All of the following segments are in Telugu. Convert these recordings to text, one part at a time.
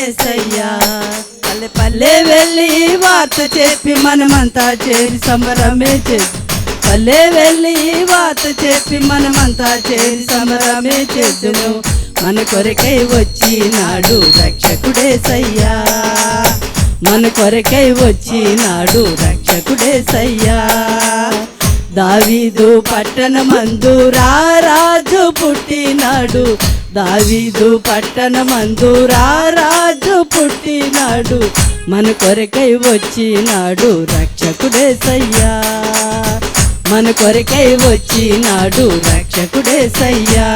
యేసయ్యా. పల్లె పల్లె వెళ్ళి వార్త చెప్పి మనమంతా చేరి సంబరమే చేద్దాం. పల్లె వెళ్ళి వార్త చెప్పి మనమంతా చేరి సంబరమే చేద్దును. మన కొరకై వచ్చినాడు రక్షకుడేసయ్యా. మన కొరకై వచ్చినాడు రక్షకుడేసయ్యా. దావీదు పట్టణమందు రారాజు పుట్టినాడు. దావీదు పట్టణమందు రారాజు పుట్టినాడు. మన కొరకై వచ్చినాడు రక్షకుడేసయ్యా. మన కొరకై వచ్చినాడు రక్షకుడేసయ్యా.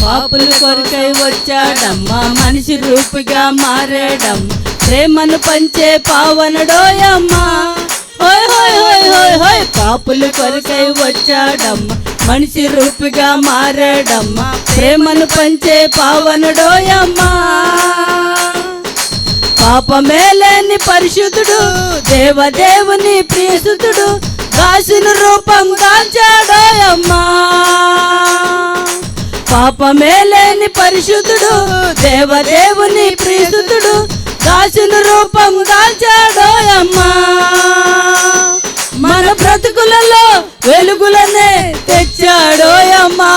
పాపుల కొరకై వచ్చాడమ్మా, మనిషి రూపుగా మారాడమ్మా. ప్రేమను పంచే పావనుడోయమ్మా. హోయ్ హోయ్ హోయ్ హోయ్ హోయ్. పాపుల కొరకై వచ్చాడమ్మా, మనిషి రూపుగా మారాడమ్మా. ప్రేమను పంచే పావనుడోయమ్మా. పాపమే లేని పరిశుద్ధుడు, దేవదేవుని ప్రియసుతుడు, దాసుని రూపం దాల్చాడోయమ్మా. పాపమే లేని పరిశుద్ధుడు, దేవదేవుని ప్రియసుతుడు, దాసుని రూపం దాల్చాడోయమ్మా. మన బ్రతుకులలో వెలుగులనే తెచ్చాడోయమ్మా.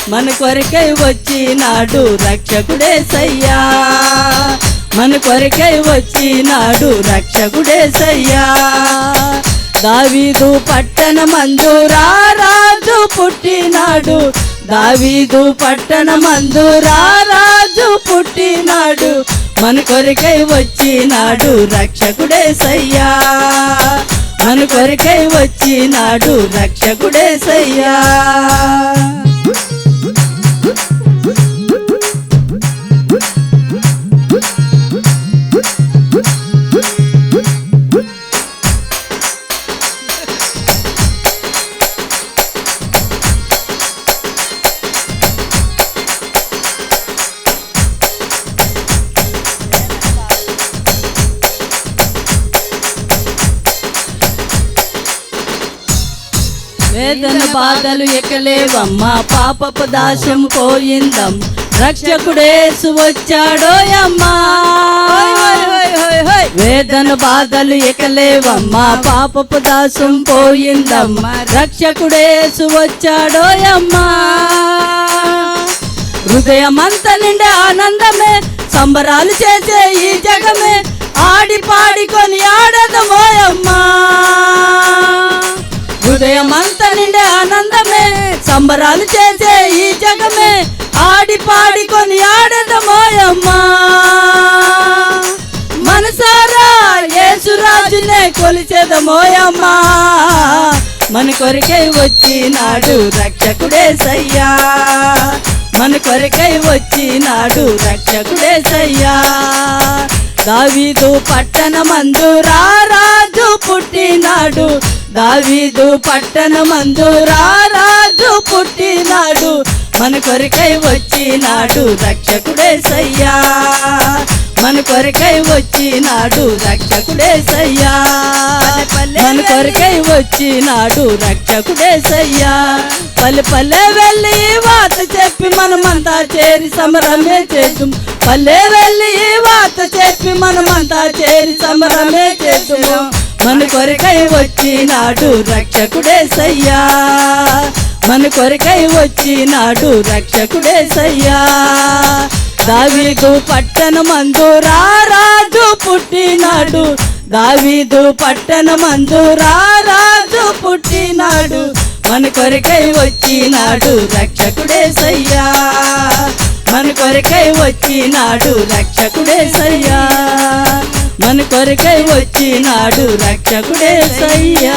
మన కొరకై వచ్చినాడు రక్షకుడేసయ్యా. మన కొరకై వచ్చినాడు రక్షకుడేసయ్యా. దావీదు పట్టణమందు రారాజు పుట్టినాడు. దావీదు పట్టణమందు రారాజు పుట్టినాడు. మన కొరకై వచ్చినాడు రక్షకుడేసయ్యా. మన కొరకై వచ్చినాడు రక్షకుడేసయ్యా. వేదన బాధలు ఎక్కలేవమ్మా, పాపపు దాశం పోయిందం. రక్షకుడేసు వచ్చాడోయమ్మా. వేదన బాధలు ఎక్కలేవమ్మా, పాపపు దాశం పోయిందమ్మా. రక్షకుడేసు వచ్చాడోయమ్మా. హృదయమంత నిండే ఆనందమే, సంబరాలు చేసే ఈ జగమే, ఆడి పాడికొని ఆడదమోయమ్మా. హృదయమంత నిండే ఆనందమే, సంబరాలు చేసే ఈ జగమే, ఆడి పాడికొని ఆడదమోయమ్మా. మనసారా యేసురాజునే కొలిచెదమోయమ్మా. మన కొరకై వచ్చినాడు రక్షకుడేసయ్యా. మన కొరకై వచ్చినాడు రక్షకుడేసయ్యా. దావీదు పట్టణమందు రారాజు పుట్టినాడు. దావీదు పట్టణమందు రారాజు పుట్టినాడు. మన కొరకై వచ్చినాడు రక్షకుడేసయ్యా. మన కొరకై వచ్చినాడు రక్షకుడేసయ్యా. మన కొరకై వచ్చినాడు రక్షకుడేసయ్యా. పల్లె పల్లె వెళ్ళి వార్త చెప్పి మనమంతా చేరి సంబరమే చేద్దాం. పల్లె వెళ్ళి వార్త చెప్పి మనమంతా చేరి సంబరమే చేద్దాం. మన కొరకై వచ్చినాడు రక్షకుడేసయ్యా. మన కొరకై వచ్చినాడు రక్షకుడేసయ్యా. దావీదు పట్టణమందు రారాజు పుట్టినాడు. దావీదు పట్టణమందు రారాజు పుట్టినాడు. మన కొరకై వచ్చినాడు రక్షకుడేసయ్యా. మన కొరకై వచ్చినాడు రక్షకుడేసయ్యా. మన కొరకై వచ్చినాడు రక్షకుడేసయ్యా.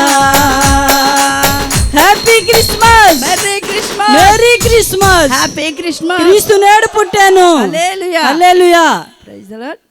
Happy Christmas, merry Christmas, merry Christmas, happy Christmas. క్రీస్తు నేడు పుట్టాను. హల్లెలూయా, హల్లెలూయా. Praise the lord.